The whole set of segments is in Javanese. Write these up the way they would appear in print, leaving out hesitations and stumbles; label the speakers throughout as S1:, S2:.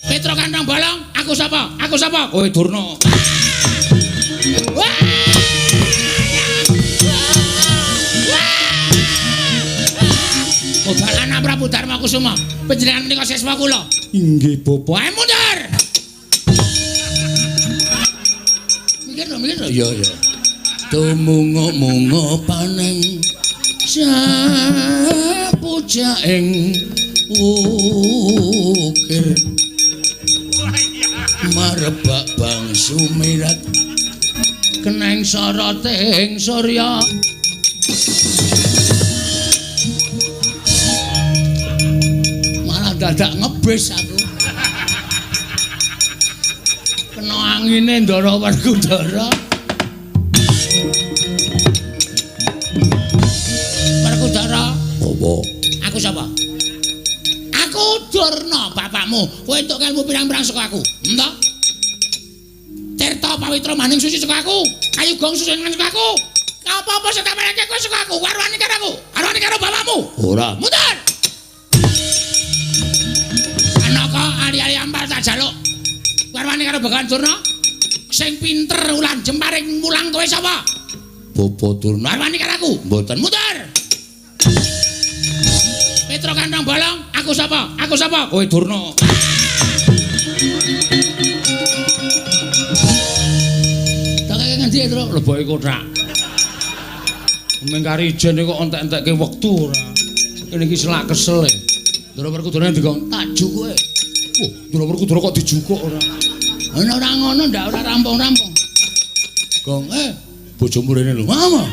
S1: Petro Kantong Bolong, aku sapa? Aku sapa? Kowe Durna. Obalana Prabu Darma Kusuma, panjenengan menika siswa kula.
S2: Inggih, Bapak.
S1: Wae mundur. Mikir.
S2: Ya.
S1: Tumungo-mungo paneng sapuja ing ukir marebak bang sumirat keneng soroting surya malah dadak ngebis aku kena angine Ndara Werkudara. Werkudara.
S2: Apa?
S1: Aku sapa? Aku Durna, bapakmu. Kowe entuk ilmu pirang-pirang saka aku. Entuk? Tirta pawitra maning suci saka aku. Kayu gong suci saka aku. Apa-apa sing tak marake kowe saka aku. Warwani karo aku. Warwani karo bapakmu.
S2: Ora.
S1: Mundur. Anaka ali-ali ampal tak jaluk. Warwani karo Bagawan Durna. Sing pinter ulan jemparing mulang kowe sapa?
S2: Bapak Durna.
S1: Warwani karo aku.
S2: Mboten.
S1: Mundur. Petro Kantong Bolong, aku sapa? Aku sapa?
S2: Kowe Durna.
S1: Tak kaya ngendi, Tru?
S2: Leboke kothak. Mengkari ijen kok entek-entekke wektu ora. Kene iki selak kesel e. Ndara Werkudara dikon tak juk kowe. Wah, Ndara Werkudara kok dijukuk ora.
S1: Ana ora ngono ndak ora rampung-rampung.
S2: Gong, bojomu rene lho. Mama.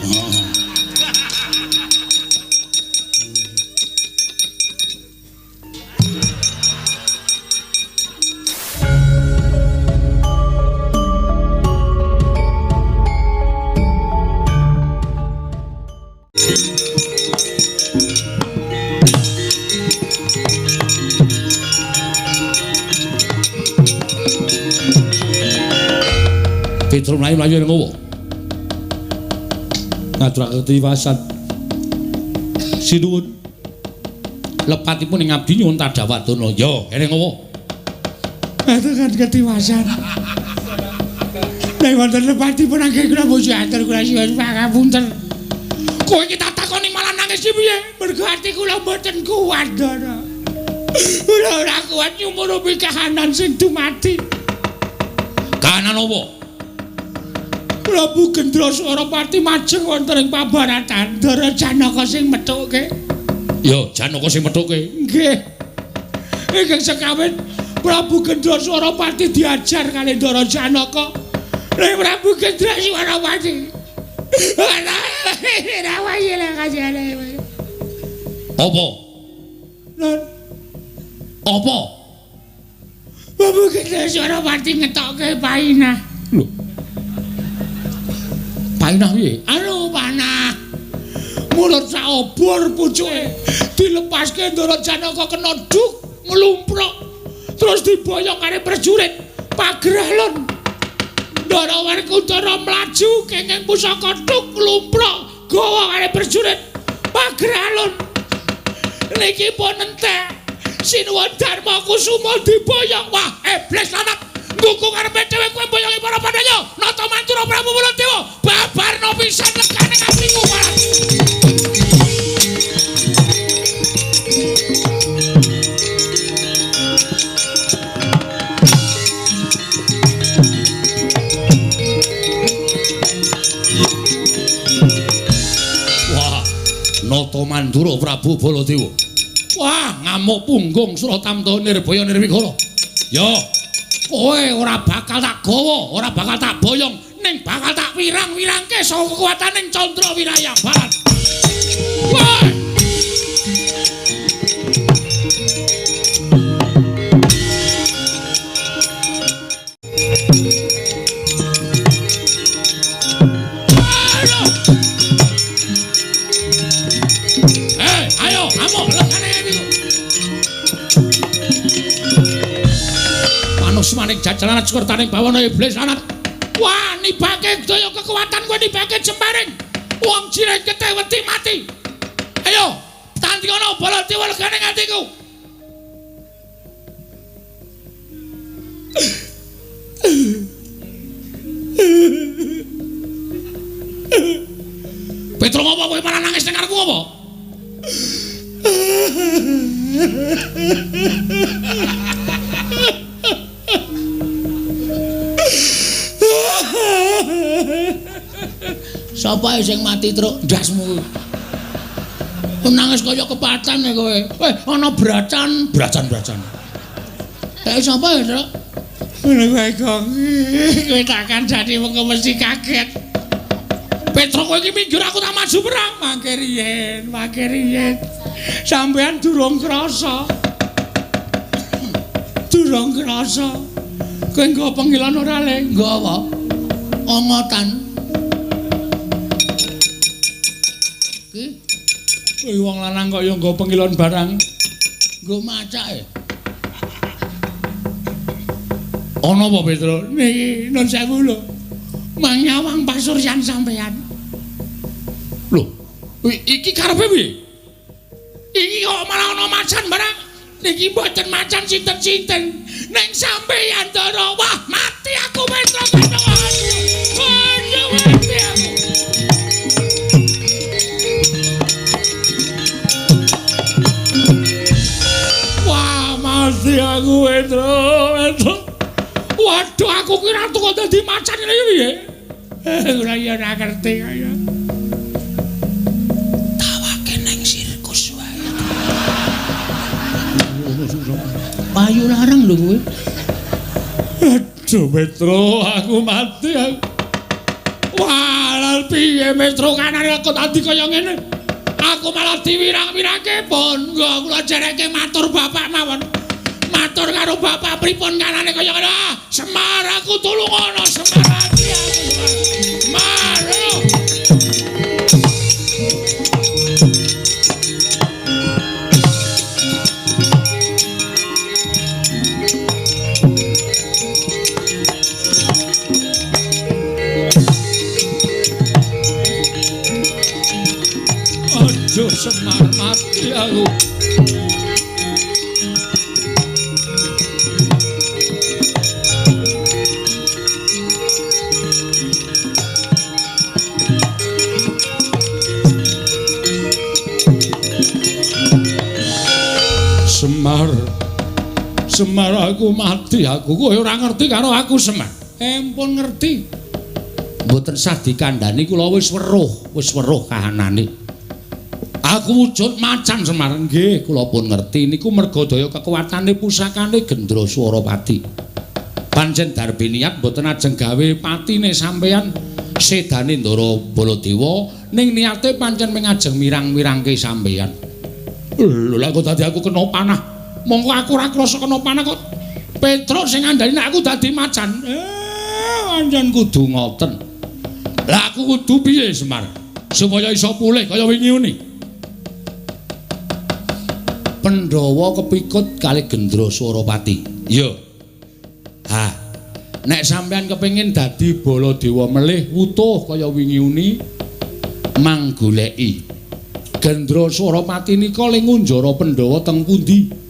S2: Petro mlayu-mlayu ning ngowo. Ngaturake tiwasan. Sinuwun. Lepatipun ing abdi nyuwun Tadawadana. Ya, ning ngowo.
S1: Aturkan ketiwasan. Nek wonten lepatipun angge kula bojo atur kula siwon pangapunten. Kowe iki tak takoni malah nangis piye? Mergo ati kula mboten kuat, Ndara. Kula ora kuat nyumurupi kahanan sing dumati.
S2: Kahanan apa?
S1: Prabu Gendra Swaropati majeng wonten ing pabaratan Ndara Janaka sing methuke.
S2: Ya, Janaka sing methuke.
S1: Nggih. Ingkang sekawin Prabu Gendra Swaropati diajar kali Ndara Janaka. Ning Prabu Gendra Swaropati. Ora wae lek kajane.
S2: Apa?
S1: Lon.
S2: Apa?
S1: Prabu Gendra Swaropati ngetokke painah.
S2: Lho. Painah piye?
S1: Anu panah. Mulut sak obor pucuke dilepaske Ndara Janaka kena duk nglumpruk terus diboyong karo prajurit pagralon. Ndara Werkudara mlaju kenging pusaka duk nglumpruk gawa karo prajurit pagralon. Niki pun entek Sinuwun Darma Kusuma diboyong. Wah, iblis lanang ngguku karepe dhewe kowe boyongi para Pandhawa. Nata Mantura Prabu Baladewa babarna pisan lekane kapriku Pak.
S2: Wah, Nata Mantura Prabu Baladewa. Wah, ngamuk punggung Suratamta Nirbaya Nirwigara. Ya, kowe ora bakal tak gawa, ora bakal tak boyong, ning bakal tak wirang-wirangke saka kekuwataning Candra Wiraya Barat. Wah! Ayo, amuk lekane niku. Manus maning jajalan sekurtaning bawana iblis lanang. Wah, nibake daya kekuatan kowe nibake jemparing. Wong jireng keteh wedi mati. Ayo, tandingana Baladewa legane ngatiku. Petro ngopo kowe malah nangis ning karepku apa?
S1: Sapa sing mati truk ndasmu? Nangis kaya kepatan kowe. Ana bracan. Sapa ya, Truk? Kowe kok kowe takkan jadi wong mesti kaget. Petro kowe iki minggir aku tak maju perang. Mangke riyen. Sampean durung krasa. Kowe nggo panggilan ora le? Nggo apa? Ongotan. Kowe wong lanang kok ya nggo panggilan barang. Nggo macake. Ana apa Petro? Niki nun sewu lho. Manyawang pasuryan sampean. Lho, iki karepe piye? Iki kok malah ana macan barang. Niki mboten macan sinten-sinten. Ning sampeyan Ndara, wah mati aku Petro kandhang. Aduh, mati aku. Wah, mati aku Petro. Waduh, aku kira tuh kok dadi macan ngene piye? Ora ya ora ngerti kaya. Tawake nang sirkus wae. Payu larang lho kowe. Aduh, Petro, aku mati aku. Wah, lha piye Petro kanane kok dadi kaya ngene? Aku malah diwirang-wirangke pon. Nggo kula jereke matur bapak mawon. Matur karo bapak pripun kanane kaya ngono. Semar aku tulung ana Semar ati aku. Semar. Aduh Semar mati aku. Semar aku mati aku. Kowe ora ngerti karo aku Semar. Empun ngerti. Mboten sah dikandhani kula wis weruh kahanane. Aku wujud macan Semar. Nggih, kula pun ngerti niku merga daya kekuatane pusakane Gendra Swaropati. Pancen darbe niat mboten ajeng gawe patine sampeyan sedane Ndara Baladewa ning niate pancen mengajeng mirang-mirangke sampeyan. Lho lha kok dadi aku kena panah. Monggo aku ora krasa kena panah kok. Petro sing ngandani nek aku dadi macan. Pancen kudu ngoten. Lah aku kudu piye Semar? Supaya iso pulih kaya wingi ngene. Pandhawa kepikut kali Gendra Swaropati. Yo. Ha. Nek sampean kepengin dadi Baladewa melih wutuh kaya wingi uni manggoleki Gendra Swaropati nika ling ngunjara Pandhawa teng pundi?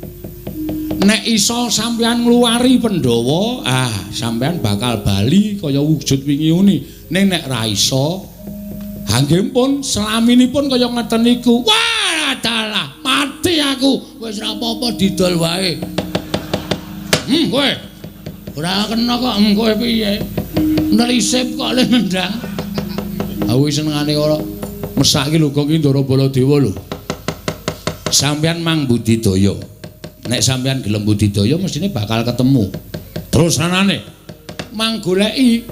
S1: Nek iso sampean ngluwari Pandhawa, sampean bakal bali kaya wujud wingi uni. Ning nek ra iso, nggih pun selaminipun kaya ngeten niku. Wah, dalah, mati aku. Wis ra apa-apa didol wae. Kowe. Ora kena kok kowe piye? Nelisip kok le nendang. Aku senengane ora mesake lho kok iki Ndara Baladewa lho. Sampeyan mang budidaya. Nek sampeyan gelem budidaya mestine bakal ketemu. Terus anane mang goleki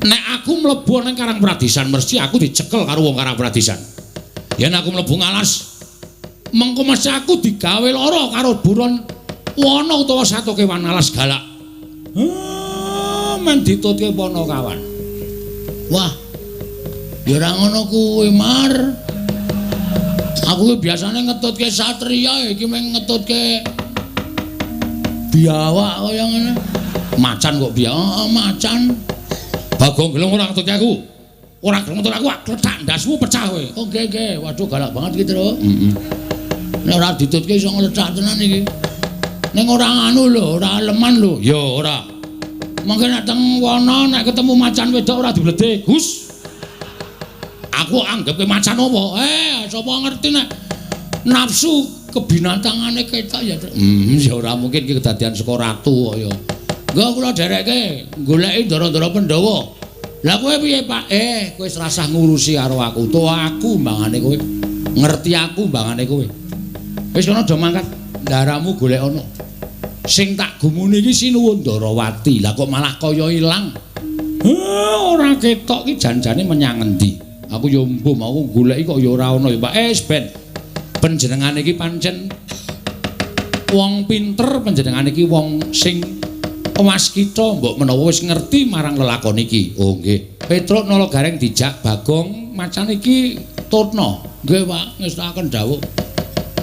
S1: nek aku mlebu nang Karang Pradisan mesti aku dicekel karo wong Karang Pradisan. Yen aku mlebu ngalas mengko mesti aku digawe lara karo buron wana utawa satu kewan alas galak. Men ditutke Panakawan. Wah. Ya ora ngono kuwi, Mar. Aku ki biasane ngetutke satriya, iki mung ngetutke biawak kaya ngene. Macan kok biawak, macan. Bagong gelem ora ngetutke aku. Ora gelem ngetutke aku, kletak ndasmu pecah kowe. Oh, nggih. Waduh galak banget iki, Tru. Nek ora ditutke iso nglecak tenan iki. Ning ora anu lho, ora leman lho. Ya ora. Mengke nek teng wana nek ketemu macan wedok ora dibledhe. Hus.
S2: Aku anggap ke macan apa? Sapa ngerti nek nafsu kebinatangane ketok ya. Ya ora mungkin iki kedadian saka ratu kaya. Engko kula derekke goleki ndara-ndara Pandhawa. Lah kowe piye, Pak? Kowe wis rasah ngurusi karo aku. Utawa aku mbangane kowe. Ngerti aku mbangane kowe. Wis kono do mangkat. Ndaramu golek ana. Sing tak gumuni iki Sinuwun Ndarawati. Lah kok malah kaya ilang. Ora ketok iki janjane menyang endi. Aku yo mbuh mau goleki kok ya ora ana ya, Pak. Ben. Panjenengan iki pancen wong pinter, panjenengan iki wong sing waskita, mbok menawa wis ngerti marang lelakon iki. Oh nggih. Petruk nala gareng dijak Bagong macan iki tutna. Nggih, Pak, ngestakaken dawuh.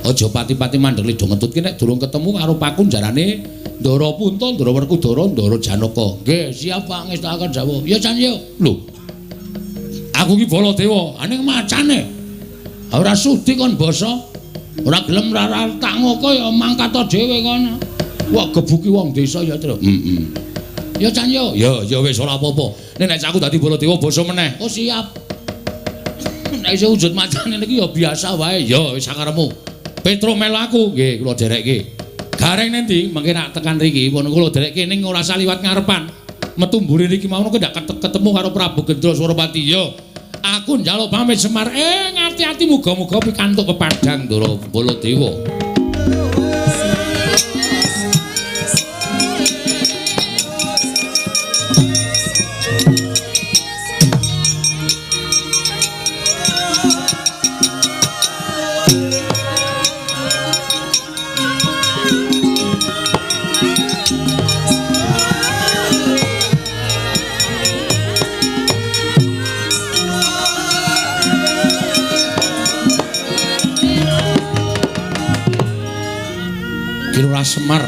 S2: Aja pati-pati mandeg lido ngentutke nek durung ketemu karo Pakun jarane Ndara Punta, Ndara Werkudara, Ndara Janaka. Nggih, siap Pak, ngestakaken dawuh. Ya Can yo. Lho. Aku iki Baladewa, ning macane. Ora sudi kon basa. Ora gelem ra tak ngoko ya mangkat dhewe kono. Wah gebuki wong desa ya, Tru. Ya Can yo. Ya wis ora apa-apa. Nek aku dadi Baladewa basa meneh. Oh siap. Nek iso wujud macane niki ya biasa wae. Ya wis sakarepmu. Petro melu aku. Nggih, kula derekke. Gareng nendi mengke nak tekan riki pun kula derekke ning ora saliwat ngarepan. Metu mburi niki mau ndak ketemu karo Prabu Gendra Suropati. Yo. Aku njaluk pamit Semar. Ngati-ati muga-muga pikantuk pepadhang Ndara Baladewa. Semar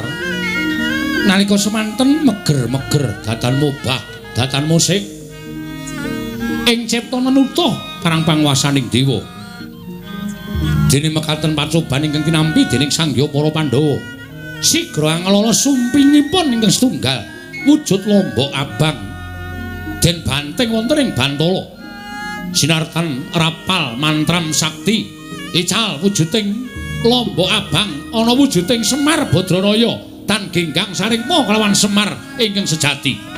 S2: nalika semanten meger-meger datan mubah datan musik ing cipta menutuh parang panguwasaning dewa dene mekaten pacoban ingkang tinampi dening Sangya para Pandhawa sigra ngelola sumpingipun ingkang setunggal wujud lombok abang den banteng wonten ing Bantala sinartan rapal mantram sakti ical wujuding lombok abang ana wujuding Semar Badranaya tan genggang saringma kelawan Semar ingkang sejati.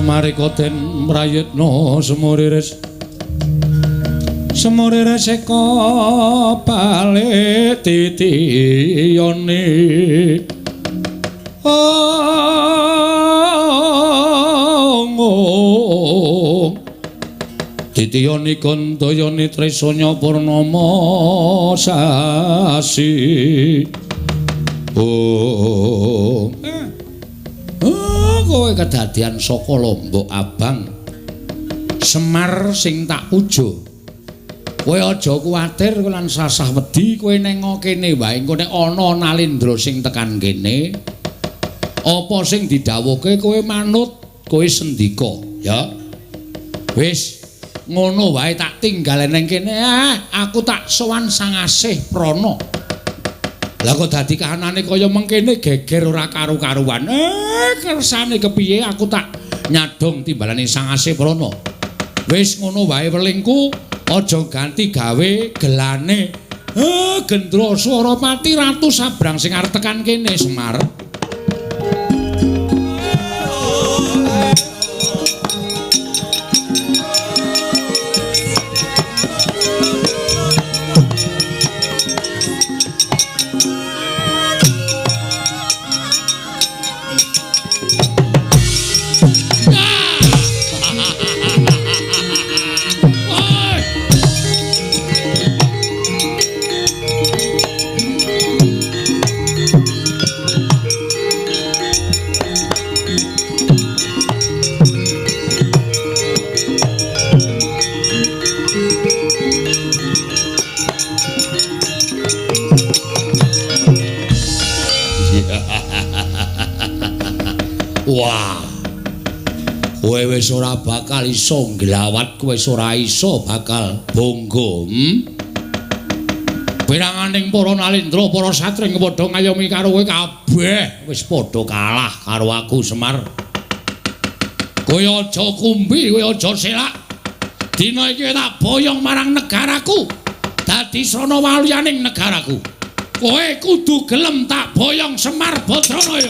S2: Marikoten mrayetna semuriris eka balik titiyane titiyane kandayane tresanya purnama sasi kowe kedadian saka lombok abang Semar sing tak puja kowe aja kuwatir lan sasah wedi kowe neng kene wae engko nek ana Nalendra sing tekan kene apa sing didhawuhke kowe manut kowe sendika ya wis ngono wae tak tinggal neng kene aku tak sowan Sang Asih Prana. Lah kok dadi kahanane kaya mengkene geger ora karu-karuan. Kersane kepiye aku tak nyadong timbalane Sang Asih Prana. Wis ngono wae welingku, aja ganti gawe gelane. Gendra Suropati Ratu Sabrang sing arep tekan kene Semar. Wah. Kowe wis ora bakal iso nglawat, kowe wis ora iso bakal bonggo. Piranganing para nalendra, para satring padha ngayomi karo kowe kabeh wis padha kalah karo aku Semar. Kowe aja kumbi, kowe aja selak. Dina iki tak boyong marang negaraku. Dadi srana waliyaning negaraku. Kowe kudu gelem tak boyong Semar Badranaya.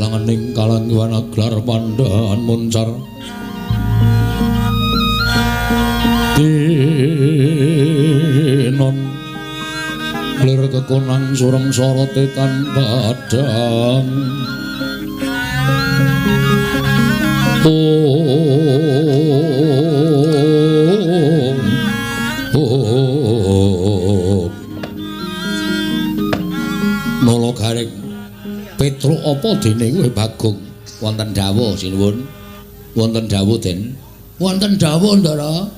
S2: Langening kalanggiwan aglar pandaan muncar dinon lir kekonang sureng sorote tanpa adang nolo gareng Petro apa dene kowe Bagong? Wonten dawuh sinuwun. Wonten dawuh Den. Wonten dawuh Ndara.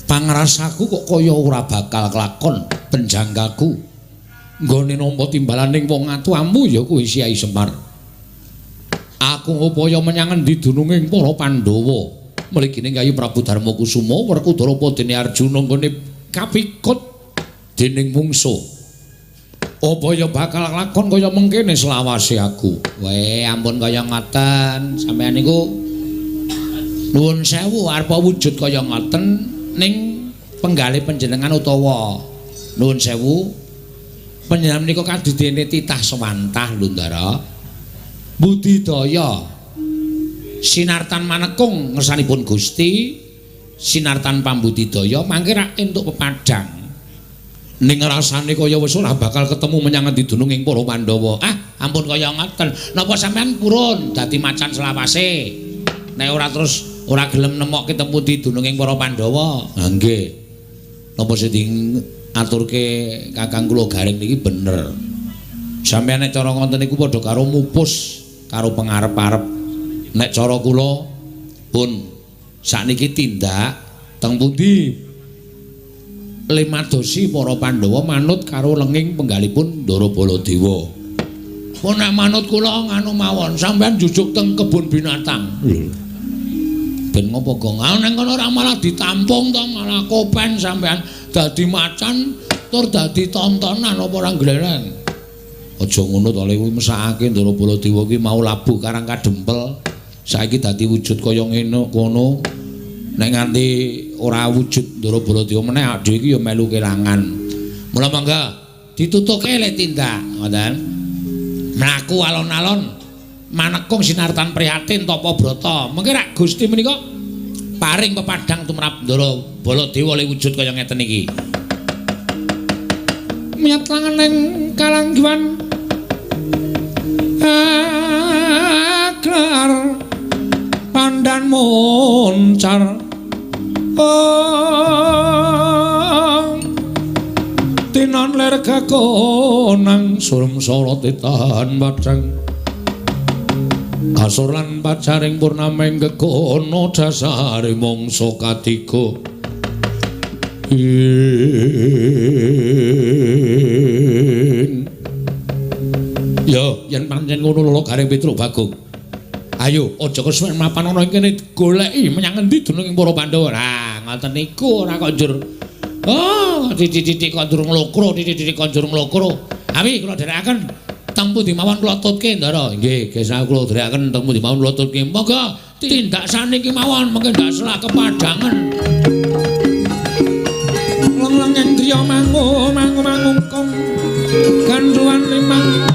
S2: Pangrasaku kok kaya ora bakal kelakon penjanggaku. Nggone nampa timbalaning wong atuamu ya kuwi Kyai Semar. Aku ngupaya menyang endi dununging para Pandhawa. Mrigine Kyai Prabu Darmakusuma Werkudara dene Arjuna nggone kapikut dening mungsuh. Apa ya bakal lakon kaya mengkene selawase aku. Weh, ampun kaya ngoten. Sampeyan niku nuwun sewu arep wujud kaya ngoten ning penggalih panjenengan utawa nuwun sewu panjenengan menika kadidene titah sewantah lho Ndara. Budidaya sinartan manekung ngersanipun Gusti, sinartan pambudidaya mangke rak entuk pepadang. Ning rasane kaya wis ora bakal ketemu menyang endi dununging para Pandhawa. Ampun kaya ngoten. Napa sampean purun dadi macan selawase? Nek ora terus ora gelem nemokke tempu di dununging para Pandhawa. Ha nggih. Napa sing diaturke Kakang kula Garing niki bener. Sampeyan nek cara ngoten niku padha karo mupus karo pengarep-arep. Nek cara kula pun sakniki tindak teng pundi lemadosi para Pandhawa manut karo lenging penggalipun Ndara Baladewa. Pun nek manut kula nganu mawon, sampean jujuk teng kebun binatang. Ben ngopo Gong? Nek ngono ora malah ditampung to, malah kopen sampean dadi macan tur dadi tontonan apa ora gleleng. Aja ngono to, kuwi mesakake Ndara Baladewa kuwi mau labuh Karang Kadempel. Saiki dadi wujud kaya ngene kono. Nek nganti ora wujud Ndara Baladewa meneh awake dhewe iki ya melu kelangan. Mula mangga ditutuke le tindak ngoten. Mlaku alon-alon manekung sinartan prihatin tapa brata. Mengke rak Gusti menika paring pepadang tumrap Ndara Baladewa le wujud kaya ngeten iki. Miyat langening kalanggiwan aklar pandan moncar tinon ler kakonang surum sorot ditahan bacang kasur lan pacaring purnameng kekono dasare mangsa katiga yo yen pancen ngono lho Gareng Petruk Bagong. Ayo aja kesuwen mapan ana ing kene goleki menyang endi dunung para Pandhawa. Lah ngoten niku ora kok njur. Oh, titik-titik kok durung lokro, titik-titik kok durung lokro. Awi kula dherekaken teng pundi mawon kula tutke Ndara. Nggih, gesah kula dherekaken teng pundi mawon kula tutke. Monggo tindak saniki mawon mengke ndak salah kepadangan. Lang-lang yen griya mangungkong kandhuan limang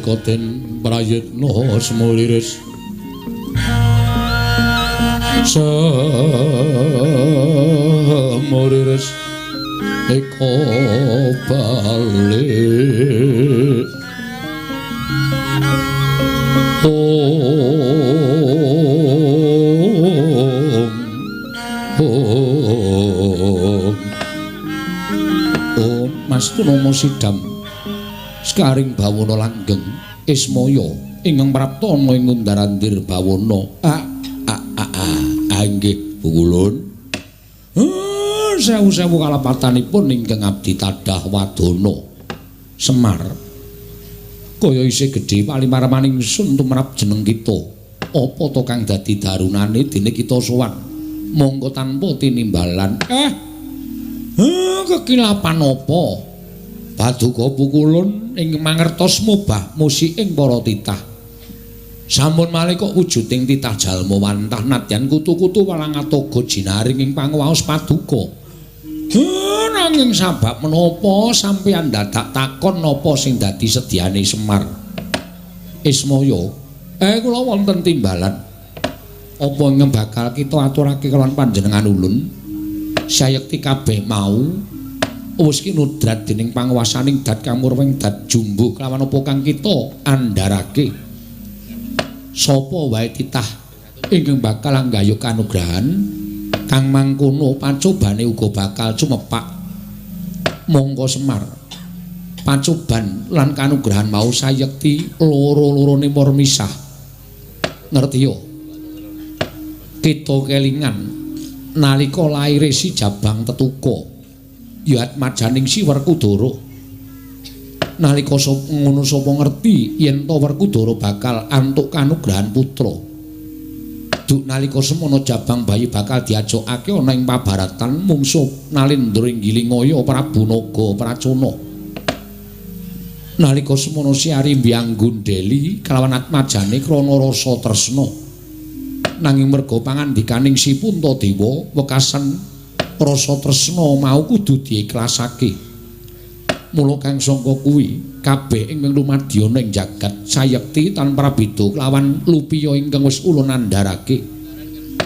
S2: Koten prayitna semoliris semoliris eko balik Mas Tunomo Sidam Skaring Bawana langgeng Ismaya ingkang praptana ing Ngundarandir Bawana. Nggih, Bukulun. Sewu-sewu kalapatanipun ingkang abdi tadah wadana Semar kaya isih gedhe palimarmaning sun tumrap jeneng kita. Apa to kang dadi darunane dene kita sowan mongko tanpa tinimbalan. Kekilapan apa? Paduka pukulun ing mangertos mubah musik ing para titah. Sampun malih kok wujuding titah jalma wantah nadyan kutu-kutu walang atoga jinaring ing panguwaos paduka. Nanging sabab menapa sampeyan dadak takon napa sing dadi sedyane Semar? Ismaya, kula wonten timbalan. Apa ing bakal kita aturake kelawan panjenengan ulun? Sayekti kabeh mau wis kinudrat dening panguwasaning dat kamurweng dat jumbo kelawan apa kang kita andharake. Sapa wae titah ingkang bakal anggayuh kanugrahan kang mangkono pacobane uga bakal cumepak. Monggo Semar pacoban lan kanugrahan mau sayekti loro-lorone misah. Ngerti yo? Kita kelingan nalika laire si Jabang Tetuka ya atmajaning si Werkudara. Nalika ngono sapa ngerti yen to Werkudara bakal antuk kanugrahan putra. Duk nalika semono Jabang bayi bakal diajokake ana ing pabaratan mungsuh Nalendra Inggilingaya Prabu Naga Pracana. Nalika semono si Arimbyang Gundeli kalawan atmajane krana rasa tresna. Nanging merga pangandikaning si Puntadewa wekasan rasa tresna mau kudu diiklasake. Mula kang sangka kuwi kabeh ing lumadya ning jagat sayekti tanpa beda kelawan lupiya ingkang wis ulun andharake.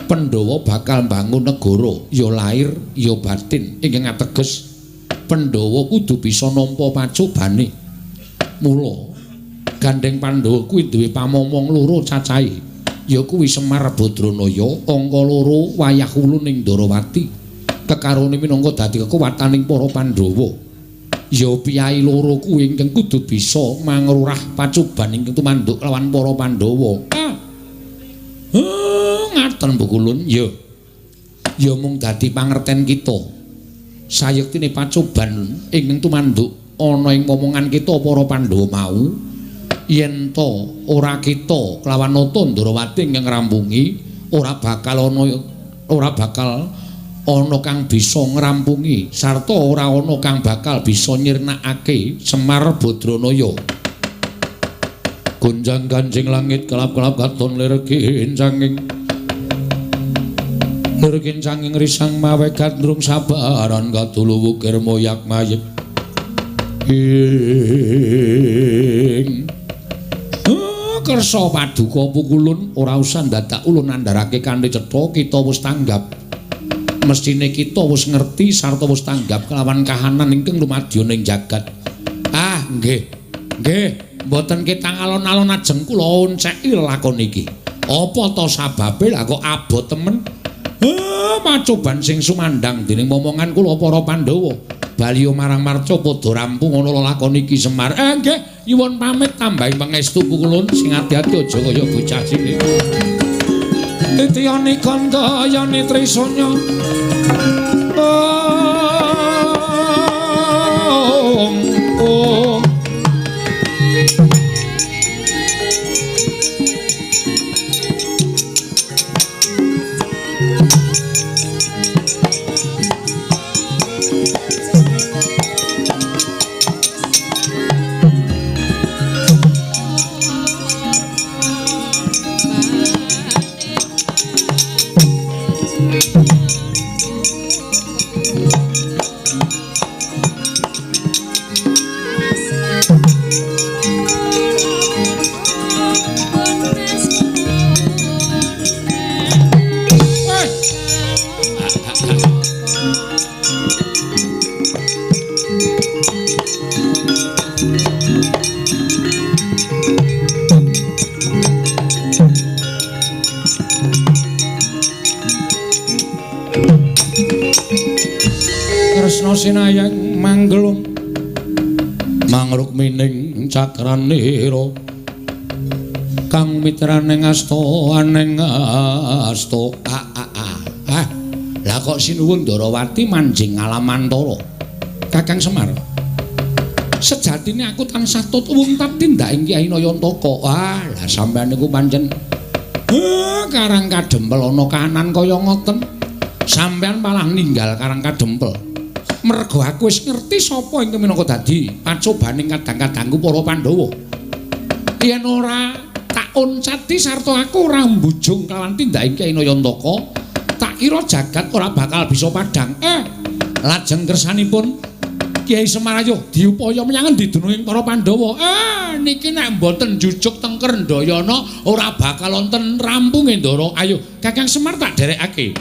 S2: Pandhawa bakal mbangun negara ya lair ya batin ingkang ateges Pandhawa kudu bisa nampa pacobane. Mula gandeng Pandhawa kuwi duwe pamomong loro cacahe. Ya kuwi Semar Badranaya angka 2 wayah ulun ning Ndarawati. Kekarone minangka dadi kekuwataning para Pandhawa. Ya piyai loro kuwi ingkang kudu bisa mangrurah pacoban ingkang tumanduk lawan para Pandhawa. Ngaten Bukulun ya. Ya mung dadi pangerten kita. Sayektine pacoban ingkang tumanduk ana ing momongan kita para Pandhawa mau. Yen to ora kita kelawan nata Ndarawati ingkang ngrampungi ora bakal ana kang bisa ngrampungi sarta ora ana kang bakal bisa nyirnakake Semar Badranaya. Gonjang kancing langit kelap-kelap katon lirgin canging risang mawe gandrung sabaran kadulu wukir moyak mayik kersa paduka pukulun ora usah dadak ulun andharake kanthi cetha kita wis tanggap. Mestine kita wis ngerti sarta wis tanggap kelawan kahanan ingkang lumadya ning jagat. Nggih. Mboten ketang alon-alon ajeng kula onceki lakon iki. Apa to sababe lah kok abot temen? Macoban sing sumandang dening momongan kula para Pandhawa. Baliyo marang marca padha rampung ana lakon iki Semar. Nggih, nyuwun pamit tambahi pangestu pukulun sing ati-ati aja kaya bocah cilik. Titiyane kandhayane trisanya. Sinayang manglung mangrukmining cakranira kang mitraning asta aneng asta lah kok sinuwun Ndarawati manjing alamantara Kakang Semar Sejatine aku tansah tuwung tak tindaking Kyai Nayantaka. Lah sampean niku pancen Karang Kadempel ana kahanan kaya ngoten. Sampean malah ninggal Karang Kadempel. Mergo aku wis ngerti sapa ingkang minangka dadi pacobaning kadang-kadangku para Pandhawa. Yen ora tak oncati sarta aku ora mbujung kalawan tindaking Kyai Nayantaka, tak kira jagat ora bakal bisa padhang. Lajeng kersanipun Kyai Semarayo diupaya menyang endi dununging para Pandhawa. Niki nek mboten jujuk teng Krendayana ora bakal wonten rampunge Ndara. Ayo Kakang Semar tak derekake.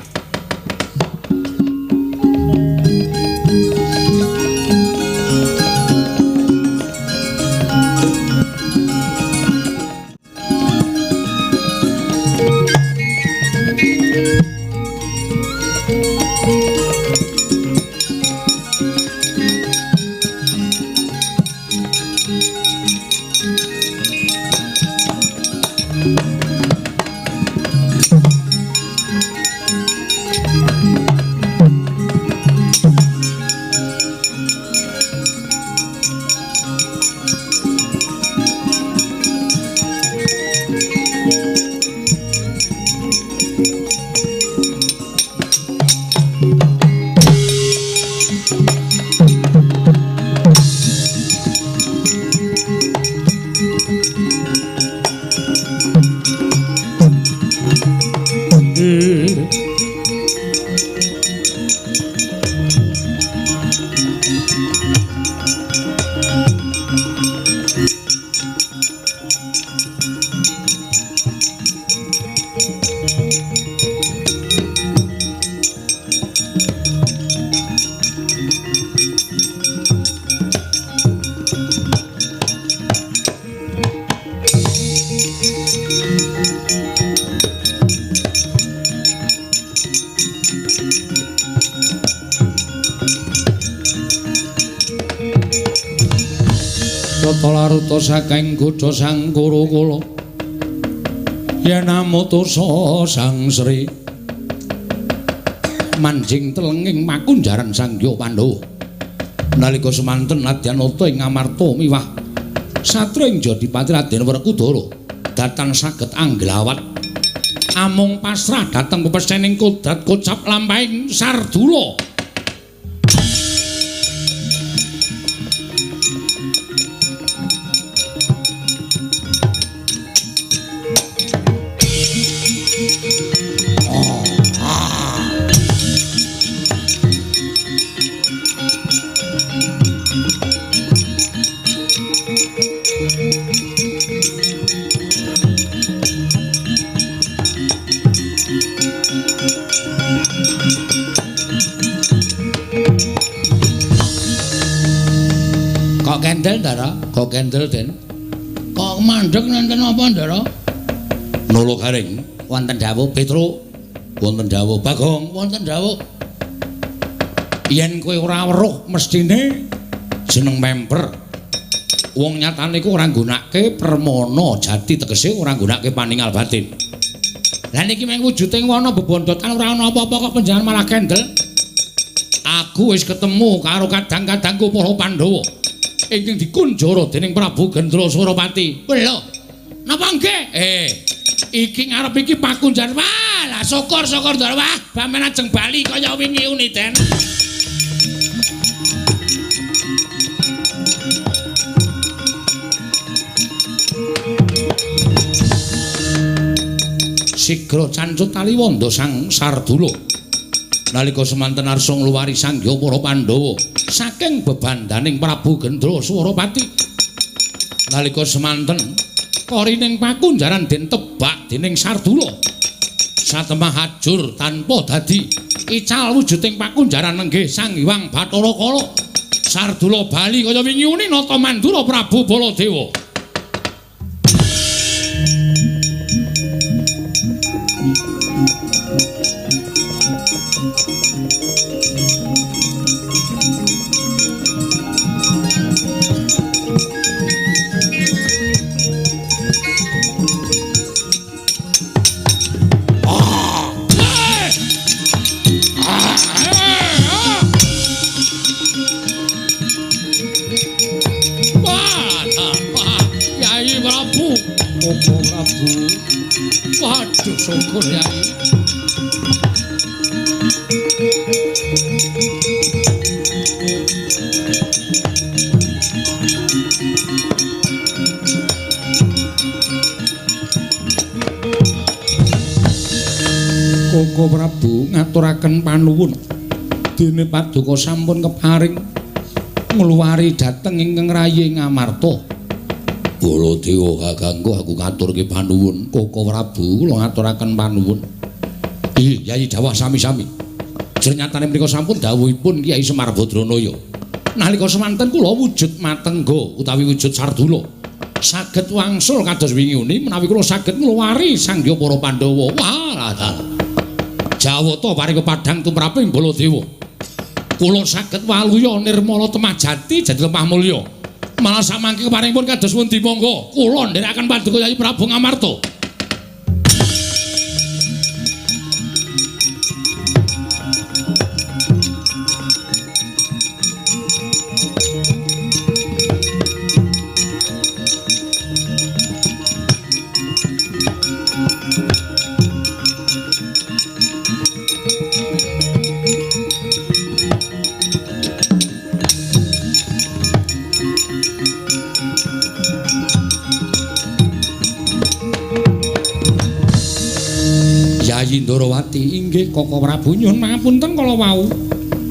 S2: Laruta saking Gudha Sang Kurukula yen amutusa Sang Sri manjing telenging makunjaran Sangya Pandhawa nalika semanten Adyanata ing Amarta miwah Satria ing Jodipati Raden Werkudara dhateng saged angglawat amung pasrah dhateng pepesening kodrat kocap lampahing Sardula. Kendel Ndara, kok kendel Den? Kok mandeg nenten apa Ndara? Nolo Garing, wonten dawuh Petro, wonten dawuh Bagong, wonten dawuh. Yen kowe ora weruh mestine jeneng member. Wong nyatane iku ora nggunakake permana jati tegese ora nggunakake paningal batin. Lah niki mung wujuding wana bebondotan ora ana apa-apa kok panjenengan malah kendel. Aku wis ketemu karo kadang-kadangku para Pandhawa. Ingkang dikunjara dening Prabu Gendra Suropati. Lho, napa nggih? Iki ngarep iki pakunjan. Wah, lah syukur-syukur Ndara. Wah, bamen ajeng bali kaya wingi uni Den. Sigra cancut Taliwondo Sang Sardula. Nalika semanten arsa ngluwari sangya para Pandhawa saking bebandaning Prabu Gendra Suropati. Nalika semanten korining pakunjaran den tebak dening Sardula. Satemah hajur tanpa dadi ical wujuding pakunjaran nenggih Sang Hyang Bathara Kala. Sardula bali kaya wingi uni nata mandura Prabu Baladewa. syukur Yai. Koko Prabu ngaturaken panuwun dene paduka sampun keparing ngluwari dhateng ingkang rayi Ngamarta. Baladewa kakangku aku ngaturke panuwun. Koko Prabu kula ngaturaken panuwun. Yai dawuh sami-sami. Jernyatane menika sampun dawuhipun Kyai Semar Badranaya. Nalika semanten kula wujud matengga utawi wujud sardula saged wangsul kados wingi uni menawi kula saged ngluwari sangya para Pandhawa. Wah, Jawata paring padhang tumraping Baladewa. Kula saged waluya nirmala temah jati jadi lemah mulya. Malah samangke paringipun kados pundi monggo kula ndherekaken paduka Kyai Prabu Ngamarta. Ndarawati inggih Koko Prabu nyuwun pangapunten kala wau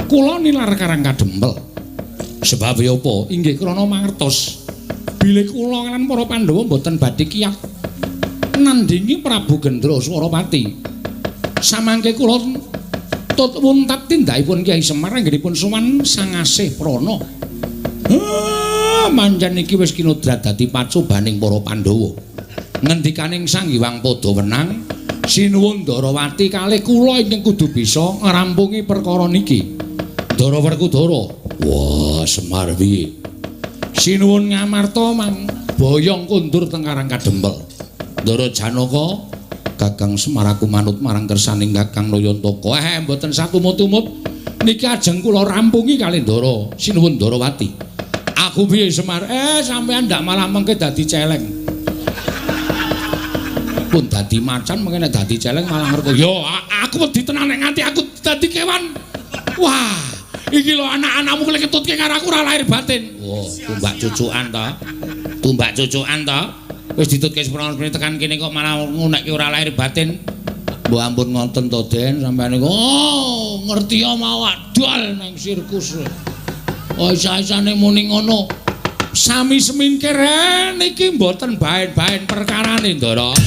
S2: kula nilar Karang Kadempel. Sebab apa? Inggih krana mangertos bilih kula lan para Pandhawa boten badhe kiyat nandhingi Prabu Gendra Swarawati. Samangke kula wuntat tindakipun Kyai Semar anggenipun sowan Sangasih Prana. Manjan iki wis kinodrat dadi pacobaning para Pandhawa. Ngendikaning Sang Hyang Padawenang sinuwun Ndarawati kalih kula ingkang kudu bisa ngrampungi perkara niki. Ndara Werkudara. Wah, Semar piye? Sinuwun Ngamarta mang boyong kundur teng Karang Kadempel. Ndara Janaka, Kakang Semar aku manut marang kersaning Kakang Nayantaka. Mboten satumut-tumut niki ajeng kula rampungi kalih Ndara sinuwun Ndarawati. Aku piye Semar? Sampeyan ndak malah mengke dadi celeng. Pun dadi macan mengene dadi celeng malah ngerti. Yo aku wedi tenan nek nganti aku dadi kewan. Wah, iki lho anak-anakmu lek ketutke karo aku ora lahir batin. Oh, tumbak cucukan to. Tumbak cucukan to. Wis ditutke seprono tekan kene kok malah ngunekke ora lahir batin. Mbok ampun ngoten to Den sampeyan niku. Oh, ngerti ya mau adol nang sirkus. Oh, isa-isane muni ngono. Sami semingkir niki mboten baen-baen perkarane Ndara.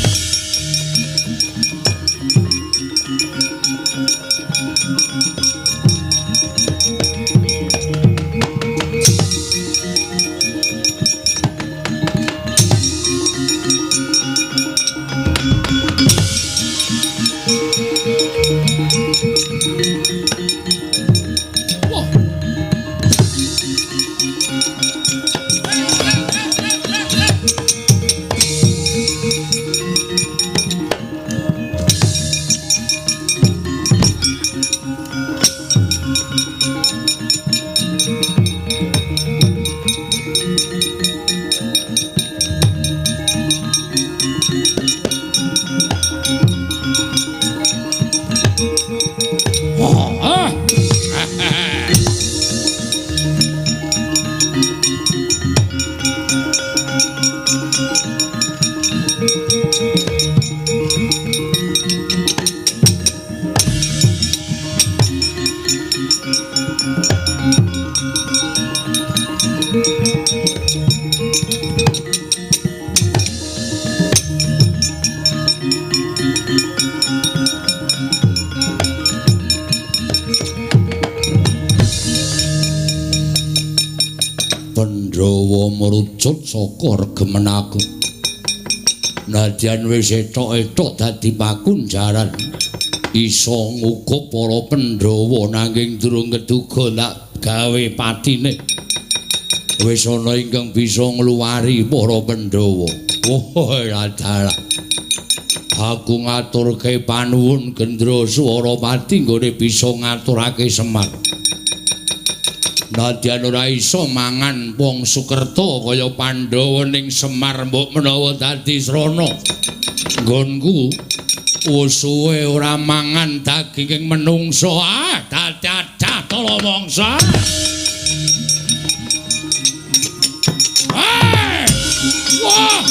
S2: Pandhawa merucut saka regemen aku. Nadyan wis etok-etok dadi pakunjaran. Isa ngukup para Pandhawa nanging durung keduga nak gawe patine. Wis ana ingkang bisa ngluwari para Pandhawa. Woh, dalah. Aku ngaturke panuwun Gendra Swarawati nggone bisa ngaturake Semar. Nadyan ora iso mangan wong Sukerta kaya Pandhawa ning Semar mbok menawa dadi srana. Nggonku Wis suwe ora mangan daging menungso dadah tolo mangsa. Wah!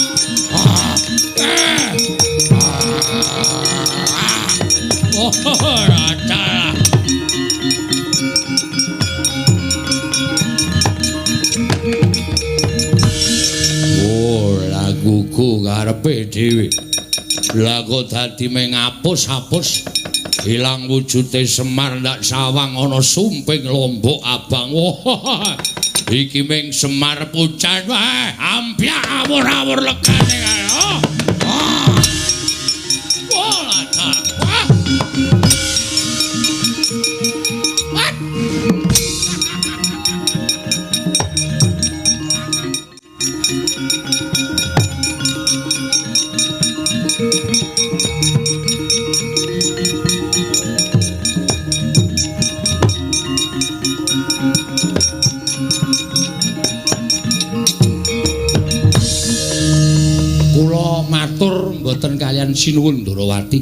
S2: Rata. Laguku karepe dhewe. Lah kok dadi meng apus-apus. Ilang wujude Semar ndak sawang ana sumping lombok abang. Wah. Iki meng Semar pucan wae. Ambyak awur-awur legane kae. Wah, lata. Wah. Matur mboten kalian sinuwun Ndarawati.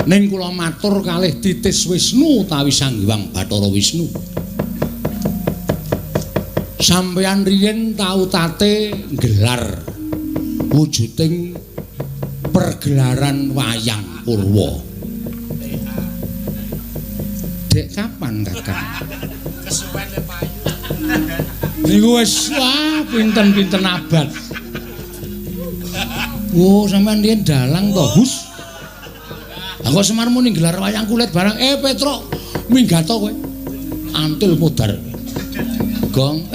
S2: Ning kula matur kalih Titis Wisnu utawi Sang Hyang Bathara Wisnu. Sampeyan riyen tau tate gelar wujuding pergelaran wayang Purwa. Dek kapan Kakang?
S3: Kesuwene payu.
S2: Niku wis pinten-pinten abad. Oh, sampean riyen dalang to, Hus? Aku Semarmu ning gelar wayang kulit barang. Petro, minggato kowe. Antil mudar. Gong,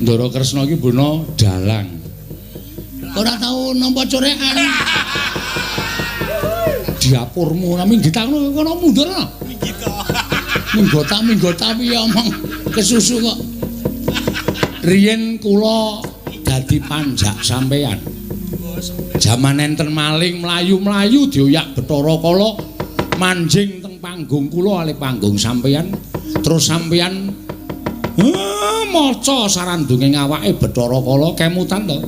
S2: Ndara Kresna iki mbuna dalang. Ora tau nampa corekan. Diapurmu nami ngitangno kono mundur ana. Minggota piye omong kesusu kok. Riyen kula dadi panjak sampeyan. Jaman enten maling mlayu-mlayu dioyak Bathara Kala manjing teng panggung kula ale panggung sampeyan terus sampeyan maca sarandunging awake Bathara Kala kemutan to.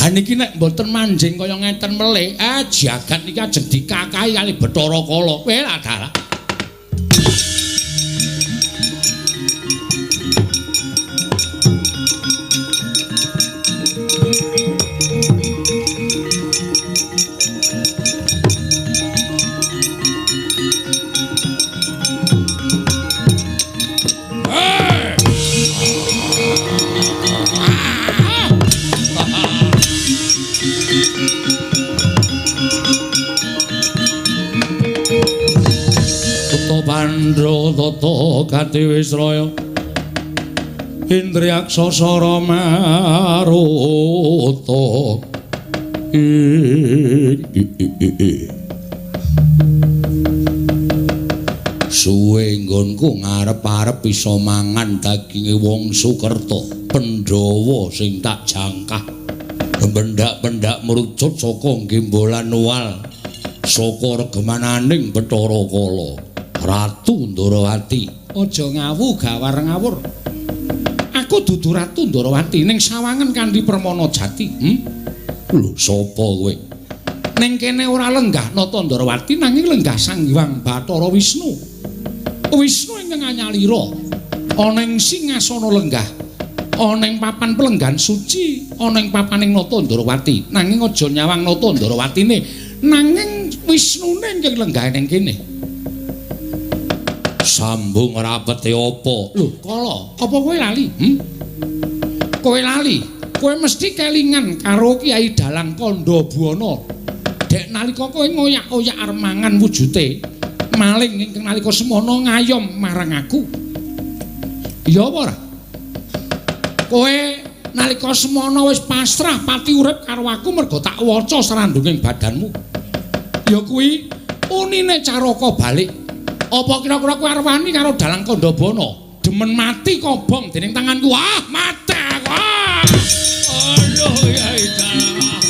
S2: Ha niki nek mboten manjing kaya ngeten melih jagat niki ajeng dikakahi kali Bathara Kala. Kowe lha dalah. Pandra tata Katiwisraya Indriyaksasara maruta suwe nggonku ngarep-arep bisa mangan daginge wong Sukerta Pandhawa sing tak jangkah pendak-pendak merucut saka gembolan wal saka regemananing Bathara Kala Ratu Ndarawati. Aja ngawu gawar ngawur. Aku dudu Ratu Ndarawati ning sawangen kanthi Permana Jati. Lho, sapa kowe? Ning kene ora lenggah Nata Ndarawati nanging lenggah Sang Hyang Bathara Wisnu. Wisnu ingkang anyalira ana ing singasana lenggah, ana ing papan pelenggan suci, ana ing papaning Nata Ndarawati. Nanging aja nyawang Nata Ndarawatine, nanging Wisnune ingkang lenggah ning kene. Sambung rapete apa? Lho, Kala, apa kowe lali? Kowe lali? Kowe mesti kelingan karo Kyai Dalang Kandabuana. Dek nalika kowe ngoyak-oyak arep mangan wujude maling ingkang nalika semana ngayom marang aku. Iya apa ora? Kowe nalika semana wis pasrah pati urip karo aku mergo tak waca sarandunging badanmu. Ya kuwi unine Caraka balik. Apa kira-kira kowe arep wani karo Dalang Kandabuana? Demen mati kobong dening tanganku. Wah, mati aku. Aduh, Kyai Dalang.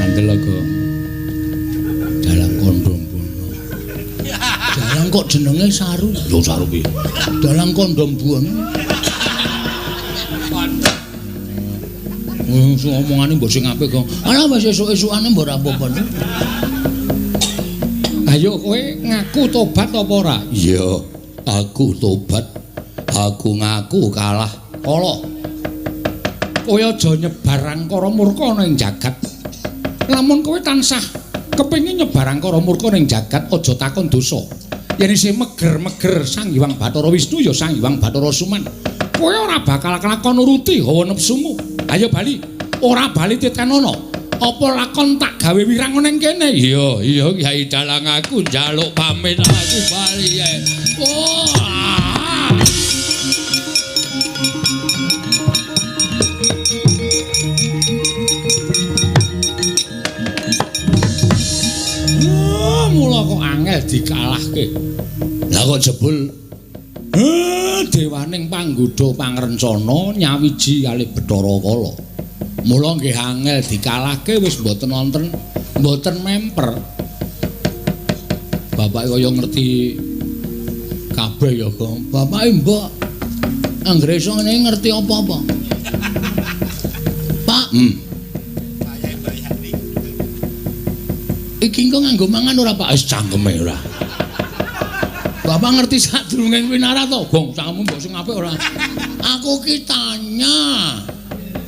S2: Andel aku Dalang Kandabuana. Dalang kok jenenge Saru? Lho Saru piye? Dalang kondom buang. Omongane mbok sing apik kok. Ala wis esuk-esukane mbok ora apa-apa.
S1: Ayo kowe ngaku tobat apa ora?
S2: Iya, aku tobat. Aku ngaku kalah kala.
S1: Kowe aja nyebar angkara murka ning jagat. Lamun kowe tansah kepengin nyebar angkara murka ning jagat, aja takon dosa. Yen isih meger-meger Sang Hyang Bathara Wisnu ya Sang Hyang Bathara Suman. Kowe ora bakal kelakon nuruti hawa nepsumu. Ayo bali, ora bali titenono. Apa lakon tak gawe wirang ning kene?
S2: Iya, iya Kyai Dalang aku njaluk pamit aku bali ae.
S1: Mula kok angel dikalahke.
S2: Lah kok jebul
S1: dewaning panggodha pangrencana nyawiji kalih Bathara Kala. Mula nggih angel dikalahke wis mboten wonten mboten memper. Bapak kaya ngerti kabeh ya, Kang.
S2: bapake mbok anggere iso ngene ngerti apa-apa. Pak, iki engko nganggo mangan ora Pak? Wis cangkeme ora. Bapak ngerti sadurunge winara to, Gong? Cangkemmu mbok sing apik ora? Aku ki tanya.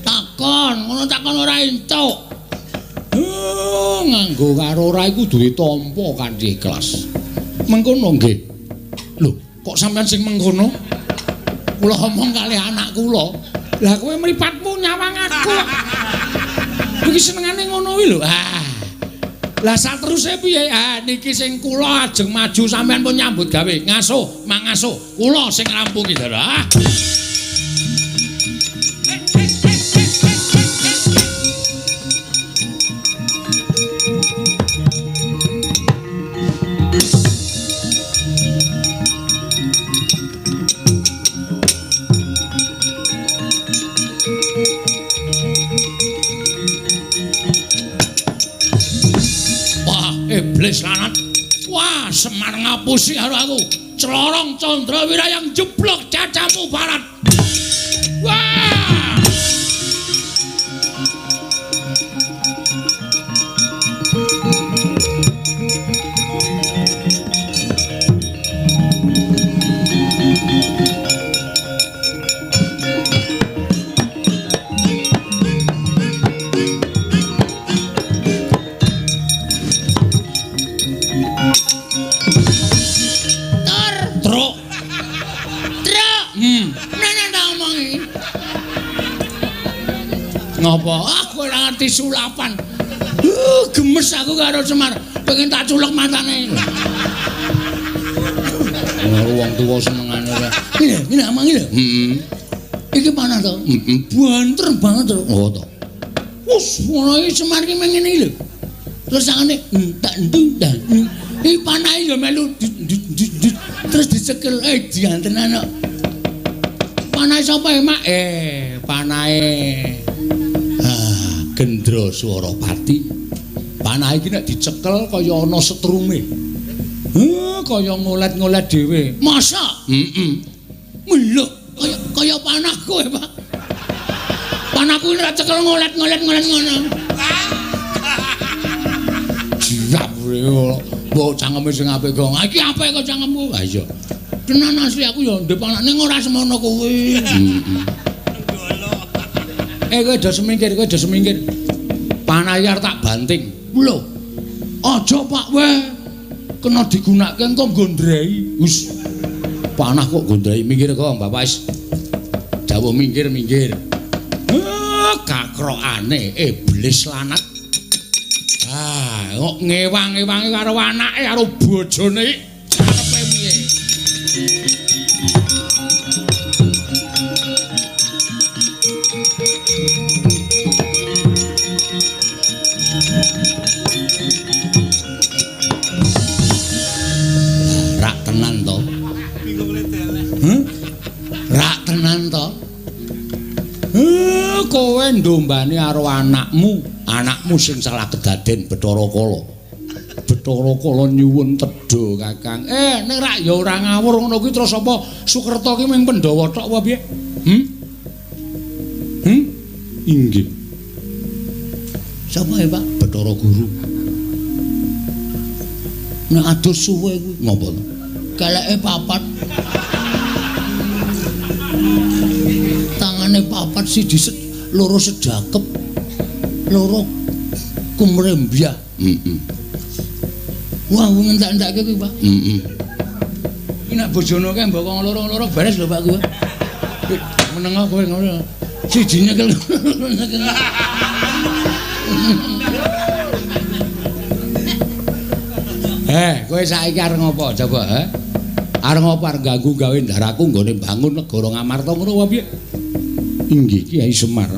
S2: Takon, ngono takon ora entuk.
S1: Nganggo karo ora iku duwe tampa kanthi ikhlas. Mengkono nggih. Lho, kok sampean sing mengkono? Kula omong kalih anak kula. Lah kowe mripatmu nyawang aku. Iki senengane ngono kuwi lho. Lah sateruse piye? Niki sing kula ajeng maju sampean pun nyambut gawe. Ngasuh, mangasuh. Kula sing ngrampungi darah. Iblis lanat. Wah, Semar ngapusi karo aku. Clorong Candrawira yang jeblok cacamu barat. Wah! Ngapa? Aku ora ngerti sulapan. Gemes aku karo Semar, pengen tak culek matane. Wong tuwa senengane ora. Ini amang iki lho. Iki panah to? Banter banget to. Oh to. Wus, ngono iki Semar ki ngene iki lho. Terus sangane tak ndang. Iki panahe ya melu terus dicekel diantenan kok. Panahe sapa emak? Panahe Gendra Swaropati. Panah iki nek dicekel kaya ana setrume. Kaya ngolet-ngolet dhewe. Masa? Lho, kaya panahku ya, Pak. Panahku nek cekel ngolet-ngolet ngono. Jirap reo. Mbok cangkeme sing apik kok. Iki apik kok cangkemmu. Ha iya. Tenan asli aku ya ndek panak ning ora semono kuwi. Kowe aja semingkir, Panayar tak banting. Lho. Aja Pak weh. Kena digunakake engko gondrei. Wis. Panah kok gondrei minggir kok, Bapak wis. Dawuh minggir. Kakrokane iblis lanat. Kok ngewang-ewangi karo anake karo bojone. Karepe piye? Rak tenan to? Rak tenan to? Kowe ndombani karo anakmu sing salah kedaden Bathara Kala.
S2: Bathara Kala nyuwun tedha Kakang. Nek rak ya ora ngawur ngono kuwi terus apa Sukerta ki mung Pandhawa tok apa piye? Inggih. Sapa ya, Pak? Bathara Guru. Nek adur suwe kuwi napa to? Keleke papat. Tangane papat siji loro sedakep. Loro kumrembya. Wah, ngentak-entake kuwi, Pak. Iki nek bojone kae mbok loro-loro beres lho, Pak kuwi. Menengo kowe ngono. Siji nyekel. Kowe saiki arep ngopo coba, he? Arep ngopo arep ganggu gawe ndaraku nggone bangun negara Ngamarta ngono apa piye? Inggih Kyai Semar.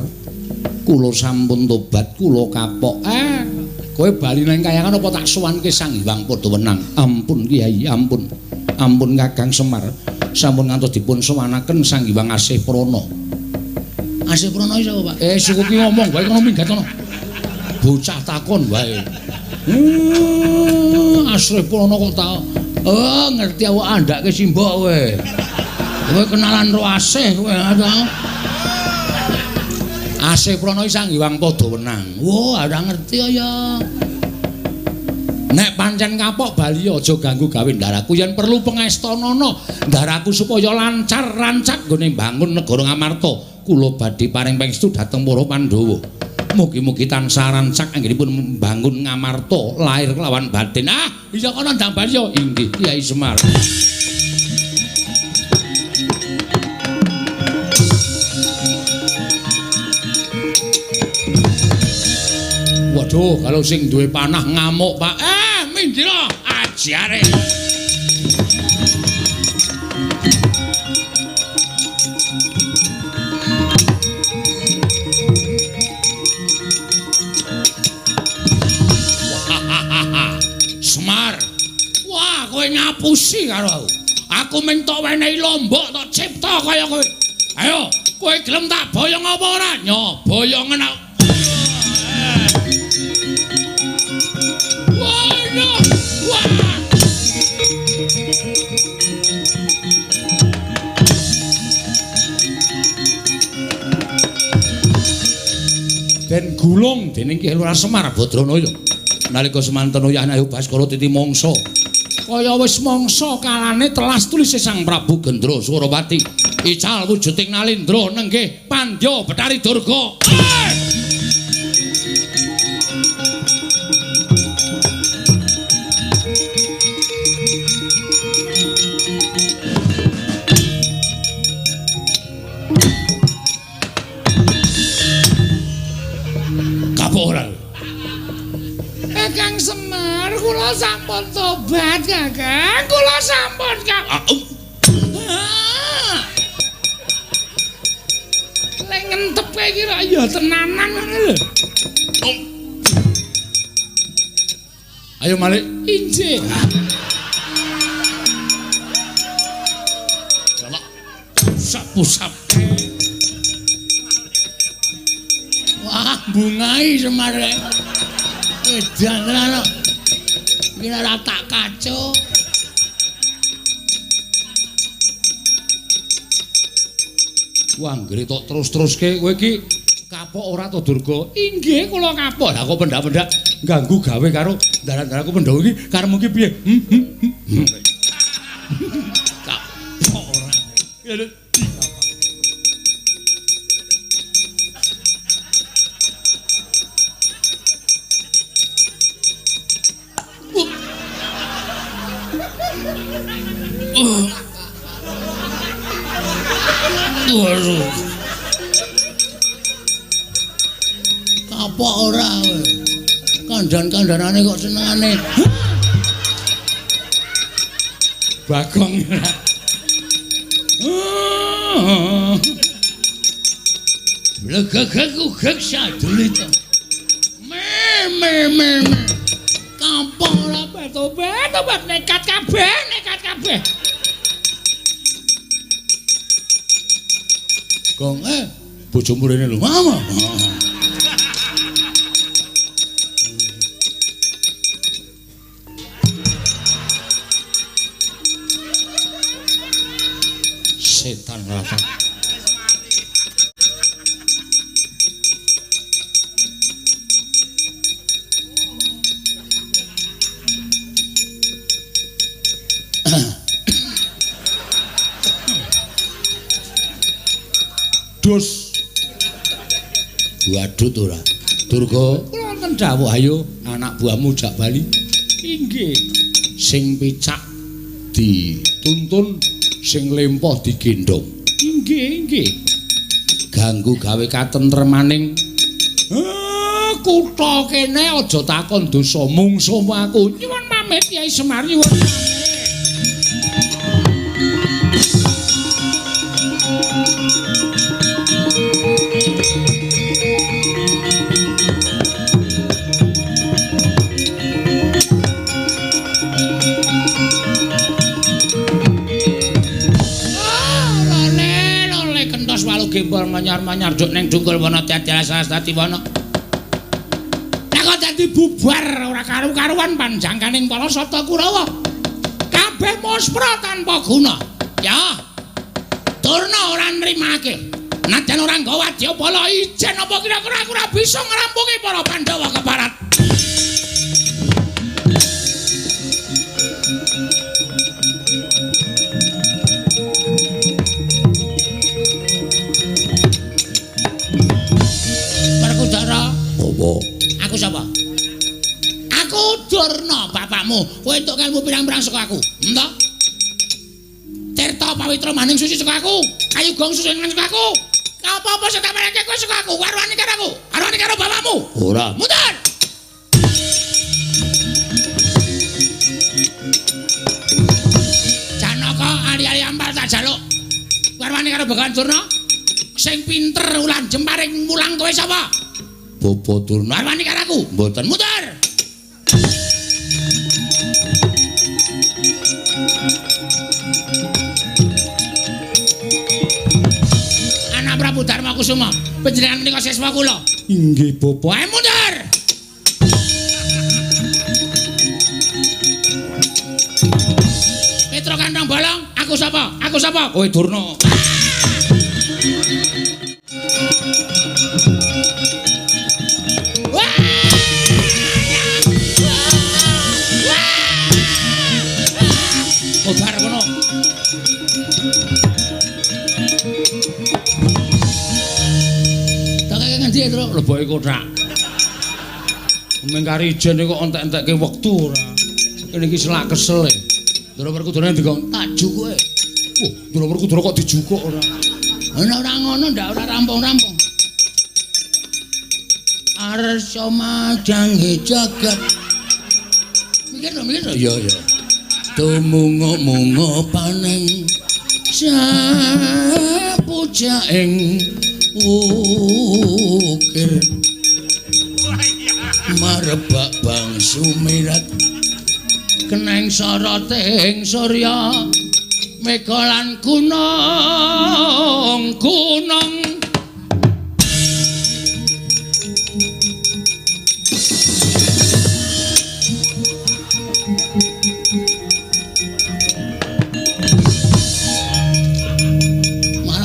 S2: Kula sampun tobat, kula kapok. Kowe bali nang kayangan apa tak sowanke Sang Hyang Padawenang? Ampun Kyai, ampun. Ampun Kakang Semar. Sampun ngantos dipun sowanaken Sang Hyang Asih Prana. Asih Prana iki sapa, Pak? Suku ki ngomong wae kono minggat kono. Bocah takon wae. Asih Prana kok tak ngerti awak andake simbok kowe. Kowe kenalan ro Asih kowe ta. Asih Prana iki Sang Hyang Padawenang. Wah, ora ngerti ya. Nek pancen kapok bali aja ganggu gawe ndaraku yen perlu pengestanana ndaraku supaya lancar rancak nggone bangun negara Ngamarta. Kula badhe paring pangestu dhateng para Pandhawa. Mugi-mugi tansah rancak anggenipun mbangun Ngamarta lair kelawan batin. Iya kono ndang bali ya. Inggih Kyai Semar. Waduh, kalau sing duwe panah ngamuk, Pak. Mindira ajare. Semar. Wah, kowe ngapusi karo aku. Aku minta wenehi lombok tak cipta kaya kowe. Ayo, kowe gelem tak boyong apa ora? Nyoboyongen aku. Den gulung dening Ki Lurah Semar Badranaya nalika semanten uyah Ayu Baskara titi mangsa kaya wis mangsa kalane telas tulise Sang Prabu Gendra Surawati ical wujuding Nalindra nenggih Pandya Betari Durga. Kakang Semar, kula sampun tobat, Kakang. Kula sampun, Kakang. Lek ngentepe iki ra ya tenanan ngono lho. Ayo Malik. Injih. Jalak. Pusap-pusap. Wah, bungai Semar. Edan ora. Kira ora tak kaco. Wah, nggih tok terus-teruske kowe iki kapok ora to Durga? Inggih, kula kapok. Lah kok pendak-pendak ganggu gawe karo dalan-dalanku Pandhawa iki karepmu ki piye? Kapok ora. Waduh. Kapok ora kowe. Kandhan-kandhanane kok senengane. Bagong. Legak-legak sadule to. Me. Kapok ora tobat nekat kabeh. Gong, bojomu rene lho. Mama. setan rata. Dus waduh ora Durga kula wonten dawuh ayo anak buahmu jak bali inggih sing picak dituntun sing lempoh digendong inggih ganggu gawe katentremaning kutha kene aja takon dosa mungsuh aku nyuwun pamit Kyai Semar nyuwun gembol manyar-manyar juk ning dungkul wana tiatiala sastati wana. Nek kok dadi bubar ora karu-karuan panjangkaning para sata Kurawa. Kabeh muspra tanpa guna. Ya. Durna ora nrimake. Najan ora nggawa wadyabala ijen apa kira-kira aku ora bisa ngrampungi para Pandhawa ke barat. Aku sapa? Aku Durna, bapakmu. Kowe entuk ilmu pirang-pirang saka aku. Entuk? Tirta pawitra maning suci saka aku. Kayu gong suci saka aku. Apa-apa sing tak pareke kowe saka aku. Warwani karo aku. Warwani karo bapakmu. Ora. Mundur. Janaka ali-ali ampal tak jaluk. Warwani karo Begawan Durna. Sing pinter ulan jemparing mulang kowe sapa? Bapa Durna arwani karo aku mboten muter. Anak Prabu Darma Kusuma panjenengan menika siswa kula. Inggih Bapa. Ayo muter. Petro Kantong Bolong, aku sapa? Aku sapa? Kowe Durna. Obar kono. Tak kaya ngendi Tru? Leboke kothak. Mengkari ijen kok entek-entekke wektu ora. Kene iki selak kesel e. Ndara Werkudara ndikon tajuk kowe. Wah, Ndara Werkudara kok dijukuk ora. Ana ora ngono ndak ora rampung-rampung. Arsa majange jagat. Mikir lho. Iya. Tumungo-mungo paneng sapuja ing ukir marebak bang sumirat keneng soroting surya megalan gunung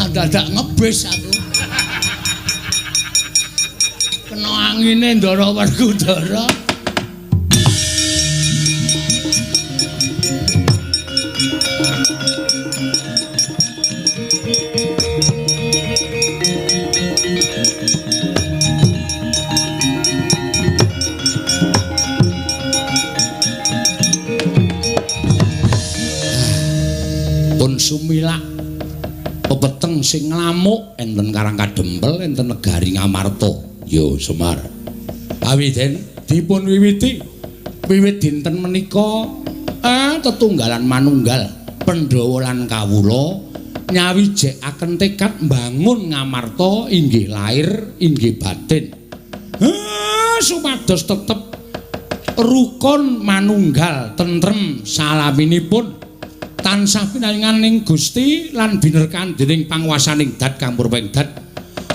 S2: dadak ngebis aku. Kena angine Ndara Werkudara. Pun sumilak pepeteng sing nglamuk enten Karang Kadempel enten Negari Ngamarta. Yo Semar. Awiten dipun wiwiti wiwit dinten menika tetunggalan manunggal Pandhawa lan kawula nyawijekaken tekad mbangun Ngamarta inggih lair inggih batin. Supados tetep rukun manunggal tentrem salaminipun tansah pinanganing Gusti lan binerkan dening panguwasaning dat kang purweng dat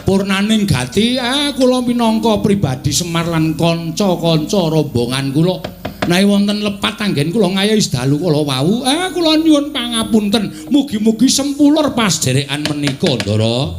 S2: purnaning gati kula minangka pribadi Semar lan kanca-kanca rombongan kula Menawi wonten lepat anggen kula ngayahi dalu kala wau, kula nyuwun pangapunten. Mugi-mugi sempulur pas derekan menika, Ndara.